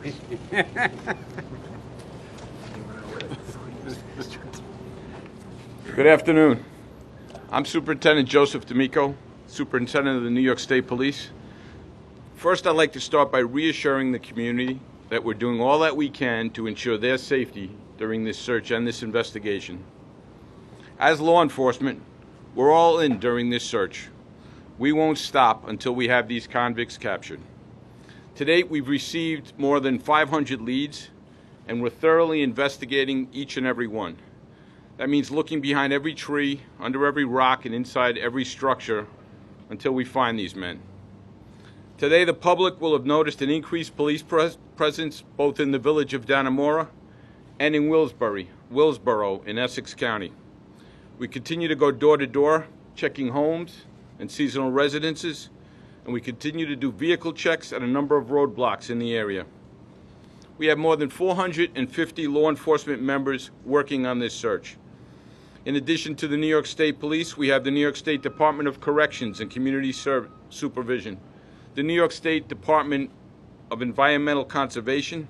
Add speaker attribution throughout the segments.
Speaker 1: story.
Speaker 2: Good afternoon. I'm Superintendent Joseph D'Amico, Superintendent of the New York State Police. First, I'd like to start by reassuring the community that we're doing all that we can to ensure their safety during this search and this investigation. As law enforcement, we're all in during this search. We won't stop until we have these convicts captured. To date, we've received more than 500 leads, and we're thoroughly investigating each and every one. That means looking behind every tree, under every rock, and inside every structure until we find these men. Today, the public will have noticed an increased police presence both in the village of Dannemora and in Willsboro in Essex County. We continue to go door to door, checking homes and seasonal residences, and we continue to do vehicle checks at a number of roadblocks in the area. We have more than 450 law enforcement members working on this search. In addition to the New York State Police, we have the New York State Department of Corrections and Community Supervision, the New York State Department of Environmental Conservation,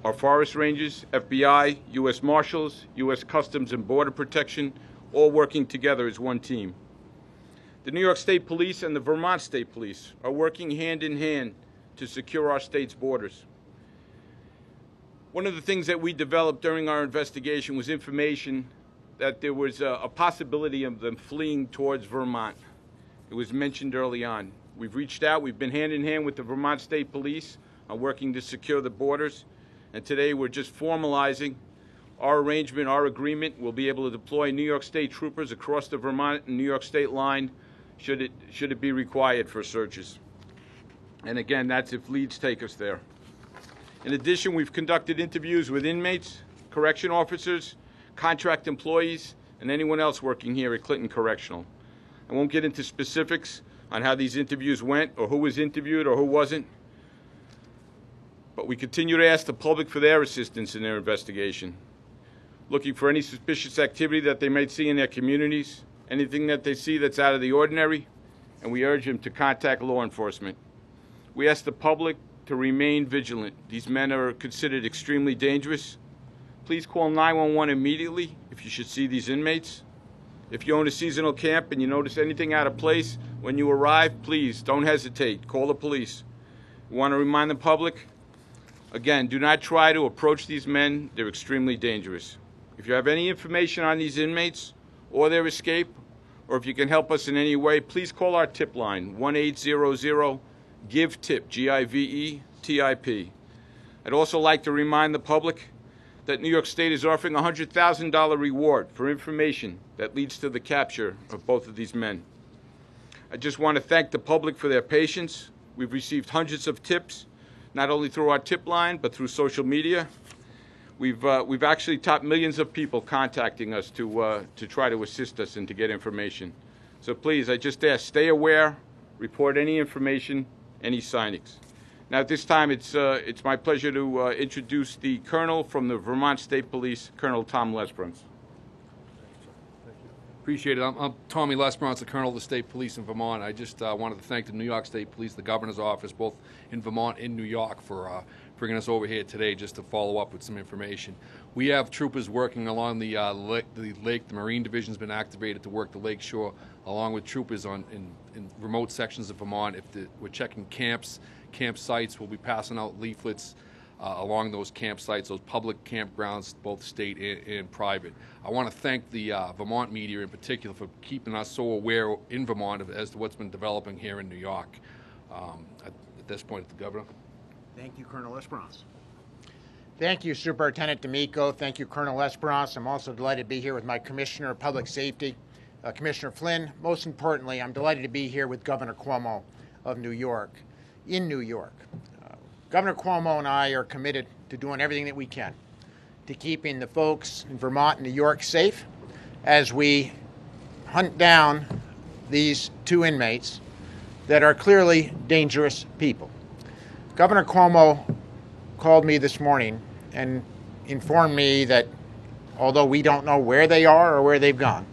Speaker 2: our forest rangers, FBI, U.S. Marshals, U.S. Customs and Border Protection, all working together as one team. The New York State Police and the Vermont State Police are working hand in hand to secure our state's borders. One of the things that we developed during our investigation was information that there was a possibility of them fleeing towards Vermont. It was mentioned early on. We've reached out, we've been hand in hand with the Vermont State Police on working to secure the borders, and today we're just formalizing our arrangement, our agreement. We'll be able to deploy New York State troopers across the Vermont and New York State line should it be required for searches. And again, that's if leads take us there. In addition, we've conducted interviews with inmates, correction officers, contract employees, and anyone else working here at Clinton Correctional. I won't get into specifics on how these interviews went or who was interviewed or who wasn't, but we continue to ask the public for their assistance in their investigation, looking for any suspicious activity that they might see in their communities, anything that they see that's out of the ordinary, and we urge them to contact law enforcement. We ask the public to remain vigilant. These men are considered extremely dangerous. Please call 911 immediately if you should see these inmates. If you own a seasonal camp and you notice anything out of place when you arrive, please don't hesitate. Call the police. We want to remind the public, again, do not try to approach these men. They're extremely dangerous. If you have any information on these inmates or their escape, or if you can help us in any way, please call our tip line, 1-800-GIVE-TIP, G-I-V-E-T-I-P. I'd also like to remind the public that New York State is offering a $100,000 reward for information that leads to the capture of both of these men. I just want to thank the public for their patience. We've received hundreds of tips, not only through our tip line, but through social media. We've actually topped millions of people contacting us to try to assist us and to get information. So please, I just ask, stay aware, report any information, any signings. Now at this time, it's my pleasure to introduce the Colonel from the Vermont State Police, Colonel Tom Lesperance.
Speaker 3: Appreciate it. I'm Tommy Lesperance, the Colonel of the State Police in Vermont. I just wanted to thank the New York State Police, the Governor's Office, both in Vermont and New York, for bringing us over here today just to follow up with some information. We have troopers working along the lake. The Marine Division's been activated to work the lake shore, along with troopers in remote sections of Vermont. We're checking campsites. We'll be passing out leaflets along those campsites, those public campgrounds, both state and private. I want to thank the Vermont media in particular for keeping us so aware in Vermont as to what's been developing here in New York. At this point, the Governor.
Speaker 1: Thank you, Colonel Lesperance. Thank you, Superintendent D'Amico. Thank you, Colonel Lesperance. I'm also delighted to be here with my Commissioner of Public Safety, Commissioner Flynn. Most importantly, I'm delighted to be here with Governor Cuomo of New York, in New York. Governor Cuomo and I are committed to doing everything that we can to keeping the folks in Vermont and New York safe as we hunt down these two inmates that are clearly dangerous people. Governor Cuomo called me this morning and informed me that although we don't know where they are or where they've gone,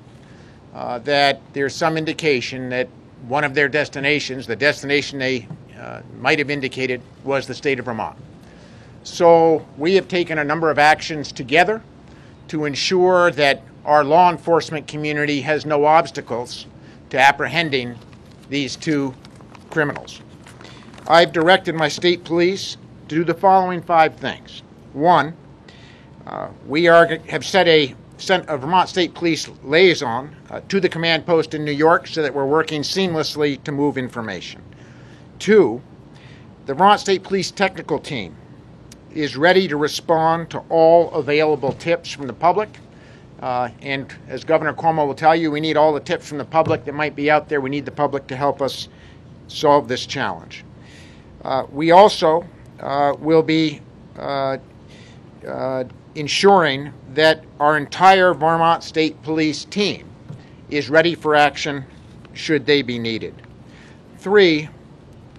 Speaker 1: that there's some indication that one of their destinations, the destination they might have indicated, was the state of Vermont. So we have taken a number of actions together to ensure that our law enforcement community has no obstacles to apprehending these two criminals. I've directed my state police to do the following 5 things. 1, we have sent a Vermont State Police liaison to the command post in New York so that we're working seamlessly to move information. 2, the Vermont State Police technical team is ready to respond to all available tips from the public. And as Governor Cuomo will tell you, we need all the tips from the public that might be out there. We need the public to help us solve this challenge. We also will be ensuring that our entire Vermont State Police team is ready for action should they be needed. 3,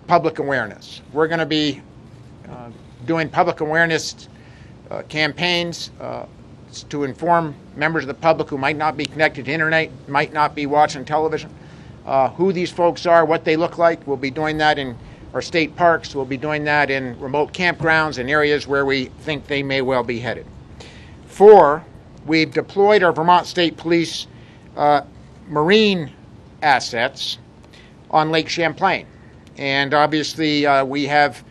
Speaker 1: public awareness. We're going to be doing public awareness campaigns to inform members of the public who might not be connected to internet, might not be watching television, who these folks are, what they look like. We'll be doing that in our state parks. We'll be doing that in remote campgrounds and areas where we think they may well be headed. 4, we've deployed our Vermont State Police marine assets on Lake Champlain. And obviously we have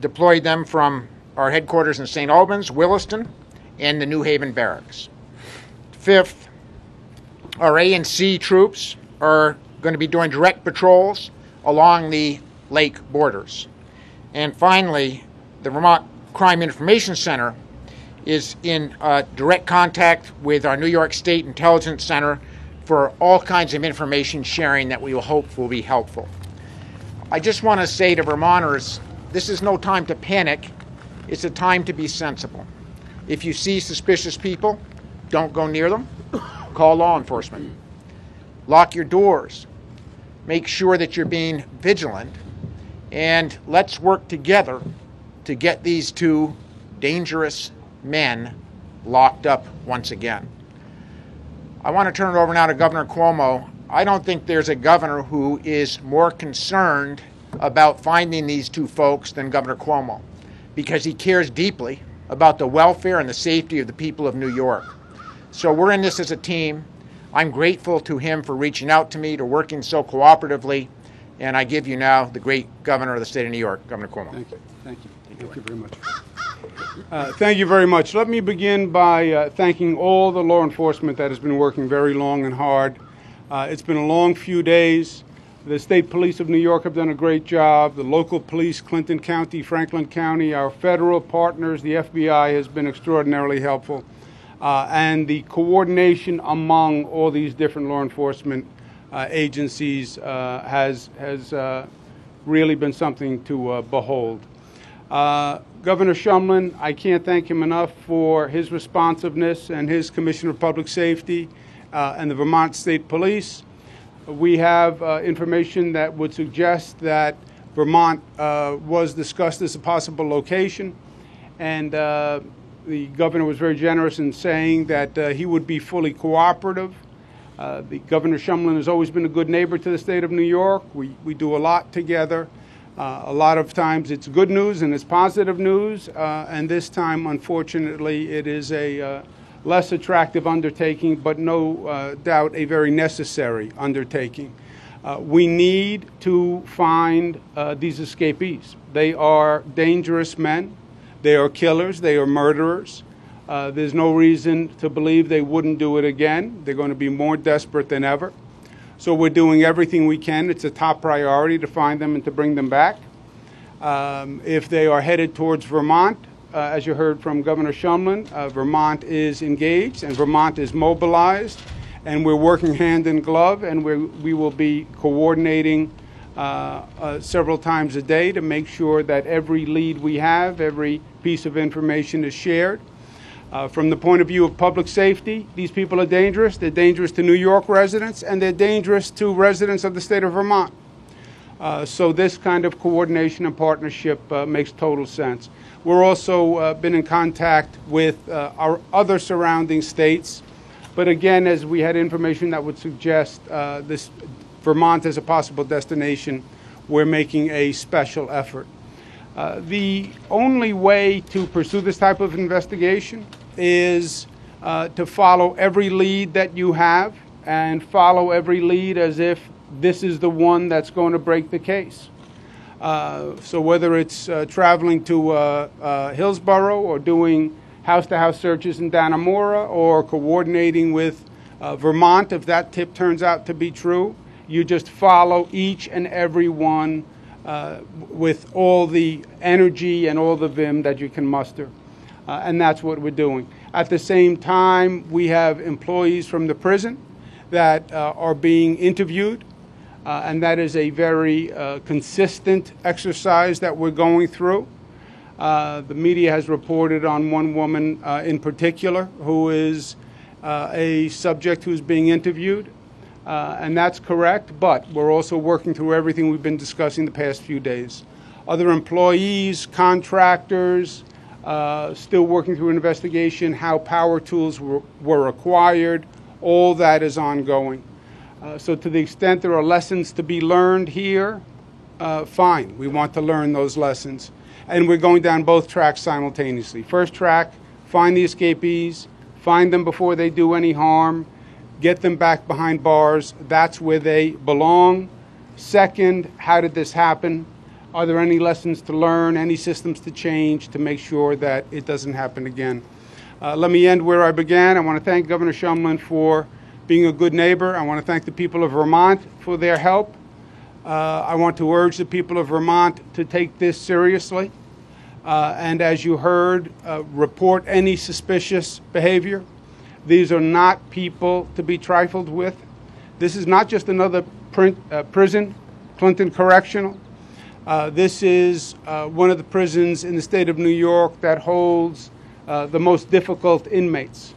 Speaker 1: deployed them from our headquarters in St. Albans, Williston, and the New Haven Barracks. 5th, our A&C troops are going to be doing direct patrols along the lake borders. And finally, the Vermont Crime Information Center is in direct contact with our New York State Intelligence Center for all kinds of information sharing that we will hope will be helpful. I just want to say to Vermonters, this is no time to panic. It's a time to be sensible. If you see suspicious people, don't go near them. Call law enforcement. Lock your doors. Make sure that you're being vigilant. And let's work together to get these 2 dangerous men locked up once again. I want to turn it over now to Governor Cuomo. I don't think there's a governor who is more concerned about finding these 2 folks than Governor Cuomo, because he cares deeply about the welfare and the safety of the people of New York. So we're in this as a team. I'm grateful to him for reaching out to me, to working so cooperatively, and I give you now the great governor of the state of New York, Governor Cuomo.
Speaker 4: Thank you. Thank you. Thank you very much. Thank you very much. Let me begin by thanking all the law enforcement that has been working very long and hard. It's been a long few days. The state police of New York have done a great job. The local police, Clinton County, Franklin County, our federal partners, the FBI has been extraordinarily helpful. And the coordination among all these different law enforcement agencies has really been something to behold. Governor Shumlin, I can't thank him enough for his responsiveness, and his Commissioner of Public Safety and the Vermont State Police. We have information that would suggest that Vermont was discussed as a possible location, and the governor was very generous in saying that he would be fully cooperative. The Governor Shumlin has always been a good neighbor to the state of New York. We do a lot together. A lot of times it's good news and it's positive news, and this time, unfortunately, it is a less attractive undertaking, but no doubt a very necessary undertaking. We need to find these escapees. They are dangerous men. They are killers. They are murderers. There's no reason to believe they wouldn't do it again. They're going to be more desperate than ever. So we're doing everything we can. It's a top priority to find them and to bring them back. If they are headed towards Vermont, as you heard from Governor Shumlin, Vermont is engaged and Vermont is mobilized, and we're working hand in glove, and we will be coordinating several times a day to make sure that every lead we have, every piece of information is shared. From the point of view of public safety, these people are dangerous. They're dangerous to New York residents, and they're dangerous to residents of the state of Vermont. So this kind of coordination and partnership makes total sense. We're also been in contact with our other surrounding states. But again, as we had information that would suggest this Vermont as a possible destination, we're making a special effort. The only way to pursue this type of investigation is to follow every lead that you have and follow every lead as if this is the one that's going to break the case. So whether it's traveling to Hillsborough or doing house-to-house searches in Dannemora or coordinating with Vermont, if that tip turns out to be true, you just follow each and every one with all the energy and all the vim that you can muster. And that's what we're doing. At the same time, we have employees from the prison that are being interviewed, and that is a very consistent exercise that we're going through. The media has reported on one woman in particular who is a subject who's being interviewed, and that's correct, but we're also working through everything we've been discussing the past few days. Other employees, contractors, still working through an investigation, how power tools were acquired, all that is ongoing. So to the extent there are lessons to be learned here, fine, we want to learn those lessons. And we're going down both tracks simultaneously. First track, find the escapees, find them before they do any harm, get them back behind bars. That's where they belong. Second, how did this happen? Are there any lessons to learn, any systems to change to make sure that it doesn't happen again? Let me end where I began. I want to thank Governor Shumlin for being a good neighbor. I want to thank the people of Vermont for their help. I want to urge the people of Vermont to take this seriously. And as you heard, report any suspicious behavior. These are not people to be trifled with. This is not just another prison, Clinton Correctional. This is one of the prisons in the state of New York that holds the most difficult inmates.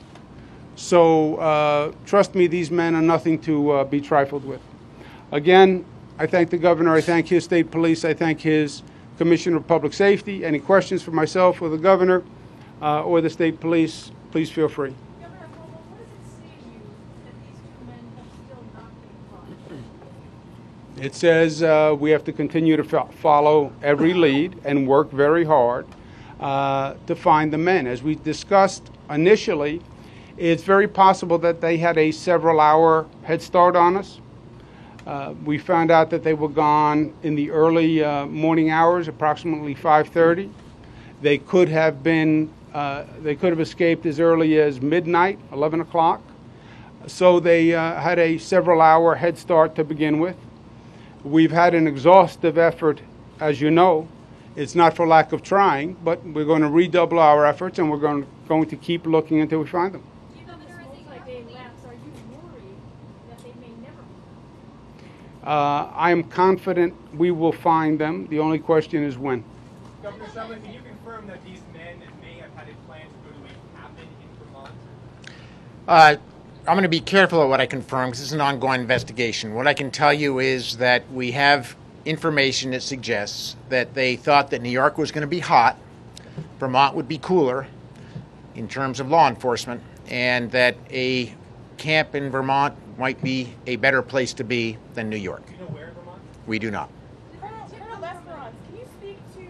Speaker 4: So trust me, these men are nothing to be trifled with. Again, I thank the governor, I thank his state police, I thank his Commissioner of Public Safety. Any questions for myself or the governor or the state police, please feel free.
Speaker 5: Governor, what does it say to you that these two men have still not been caught?
Speaker 4: It says we have to continue to follow every lead and work very hard to find the men. As we discussed initially, it's very possible that they had a several-hour head start on us. We found out that they were gone in the early morning hours, approximately 5:30. They could have been, they could have escaped as early as midnight, 11 o'clock. So they had a several-hour head start to begin with. We've had an exhaustive effort, as you know. It's not for lack of trying, but we're going to redouble our efforts, and we're going to keep looking until we find them. I am confident we will find them. The only question is when.
Speaker 6: Governor Shumlin, can you confirm that these men may have had a plan to go to a cabin in Vermont?
Speaker 1: I'm going to be careful of what I confirm because this is an ongoing investigation. What I can tell you is that we have information that suggests that they thought that New York was going to be hot, Vermont would be cooler in terms of law enforcement, and that a camp in Vermont might be a better place to be than New York.
Speaker 6: Do you know where in Vermont?
Speaker 1: We do not.
Speaker 5: Colonel Lesperance, can you speak to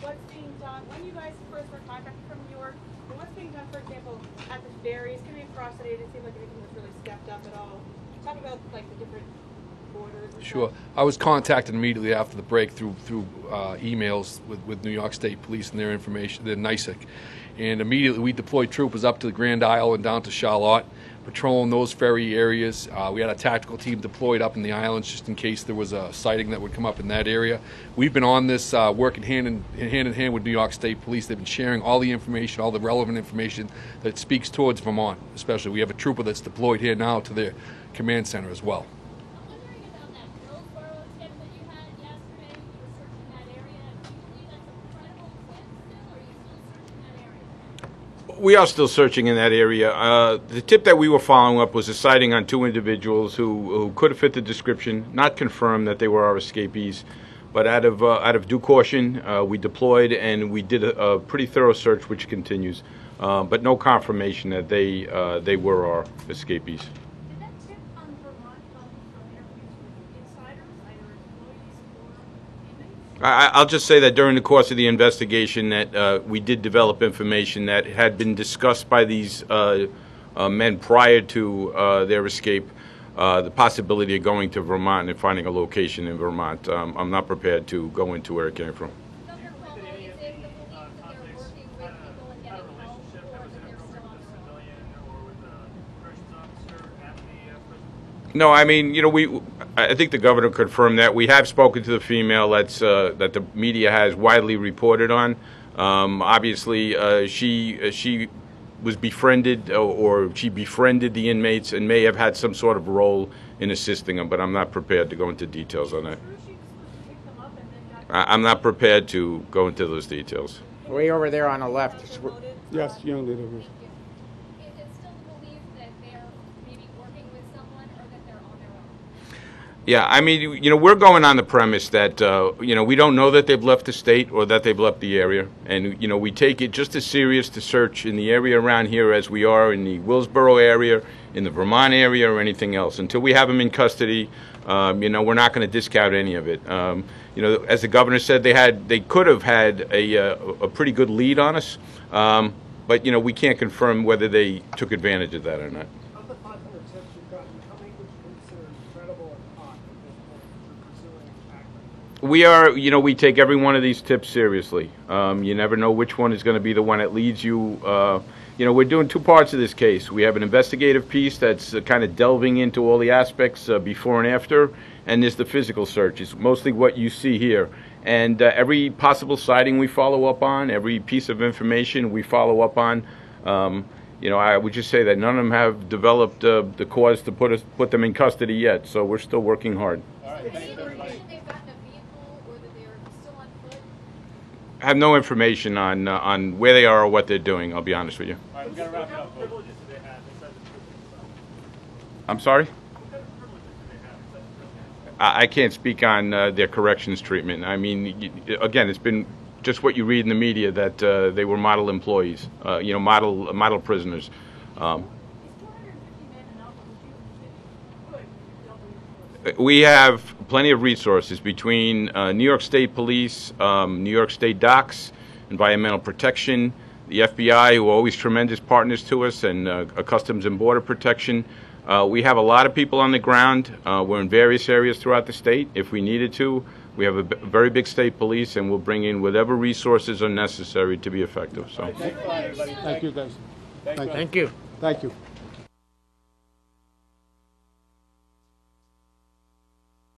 Speaker 5: what's being done when you guys first were contacted from New York, and what's being done, for example, at the ferries? Coming across today, it didn't seem like anything was really stepped up at all. Talk about like the different borders. And
Speaker 3: Sure.
Speaker 5: stuff.
Speaker 3: I was contacted immediately after the break through emails with New York State Police and their information, their NYSEC. And immediately we deployed troopers up to the Grand Isle and down to Charlotte, patrolling those ferry areas. We had a tactical team deployed up in the islands just in case there was a sighting that would come up in that area. We've been on this working hand in hand with New York State Police. They've been sharing all the information, all the relevant information that speaks towards Vermont, especially. We have a trooper that's deployed here now to their command center as well.
Speaker 7: I'm wondering about that Hillsborough tip that you had yesterday. You were searching that area. Do you believe that's a credible tip still, or are you still searching that area?
Speaker 2: We are still searching in that area. The tip that we were following up was a sighting on two individuals who could have fit the description, not confirmed that they were our escapees, but out of due caution, we deployed and we did a pretty thorough search, which continues, but no confirmation that they were our escapees.
Speaker 5: Did that tip on Vermont come from interviews with insiders, either employees or inmates?
Speaker 2: I'll just say that during the course of the investigation that we did develop information that had been discussed by these men prior to their escape, the possibility of going to Vermont and finding a location in Vermont. I'm not prepared to go into where it came from.
Speaker 7: Dr. Cuomo, is it the belief that they're working with people and getting help, or that they're still on their own?
Speaker 2: No, I mean, you know, I think the governor confirmed that. We have spoken to the female that the media has widely reported on. Obviously, she was befriended, or she befriended the inmates and may have had some sort of role in assisting them, but I'm not prepared to go into details on that. I'm not prepared to go into those details.
Speaker 1: Way over there on the left.
Speaker 4: Yes, young lady.
Speaker 7: Is it still the belief that they're maybe working with someone or that they're on their own?
Speaker 2: Yeah, I mean, you know, we're going on the premise that, you know, we don't know that they've left the state or that they've left the area. And, you know, we take it just as serious to search in the area around here as we are in the Willsboro area, in the Vermont area, or anything else. Until we have them in custody, you know, we're not going to discount any of it. You know, as the governor said, they could have had a pretty good lead on us. But, you know, we can't confirm whether they took advantage of that or not.
Speaker 8: Of the 500 tips you've gotten, how many would you consider credible and hot at this point that you're pursuing actively?
Speaker 2: We are, you know, we take every one of these tips seriously. You never know which one is going to be the one that leads you. You know, we're doing two parts of this case. We have an investigative piece that's kind of delving into all the aspects before and after, and there's the physical search. It's mostly what you see here. And every possible sighting we follow up on, every piece of information we follow up on. You know, I would just say that none of them have developed the cause to put them in custody yet, so we're still working hard.
Speaker 7: Any information they've gotten a vehicle or that they're still on foot?
Speaker 2: I have no information on where they are or what they're doing, I'll be honest with you.
Speaker 6: All right, we've got to wrap it up. What privileges do they have besides the
Speaker 2: I'm sorry?
Speaker 6: What kind of privileges do they have besides the
Speaker 2: I can't speak on their corrections treatment. I mean, again, it's been just what you read in the media that they were model employees, you know, model prisoners.
Speaker 5: Is 250 men enough? Would you could
Speaker 2: We have plenty of resources between New York State Police, New York State Docks, Environmental Protection, the FBI, who are always tremendous partners to us, and Customs and Border Protection. We have a lot of people on the ground. We're in various areas throughout the state if we needed to. We have a very big state police, and we'll bring in whatever resources are necessary to be effective. So.
Speaker 4: Thank you, guys.
Speaker 1: Thank you.
Speaker 4: Thank you.